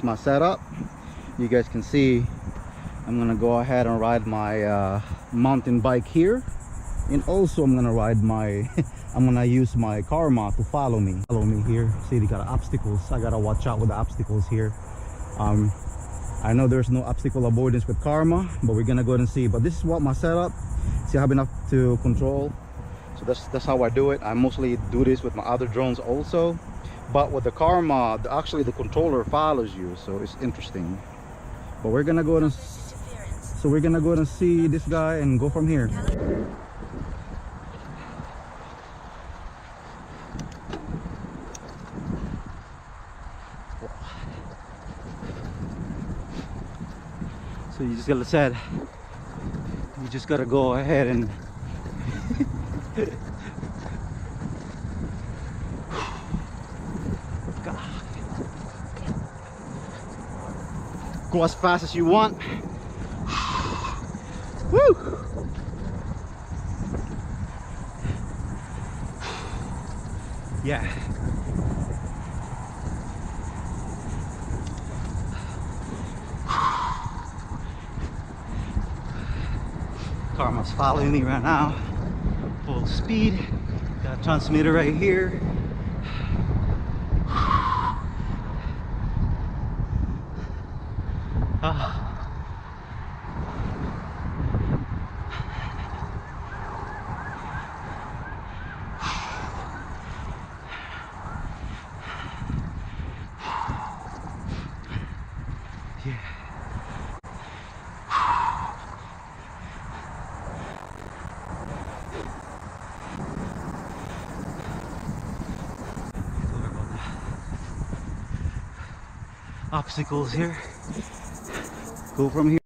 my setup. You guys can see I'm gonna go ahead and ride my mountain bike here, and also I'm gonna ride my I'm gonna use my Karma to follow me here. See, they got obstacles. I gotta watch out with the obstacles here. I know there's no obstacle avoidance with Karma, but we're gonna go ahead and see. But this is what my setup. See, I have enough to control, so that's how I do it. I mostly do this with my other drones also, but with the Karma, actually the controller follows you, so it's interesting. But we're gonna go ahead and see this guy and go from here. So you just gotta go ahead and go as fast as you want. Woo! Yeah. Karma's following me right now, full speed. Got a transmitter right here. Yeah. Obstacles here. Go from here.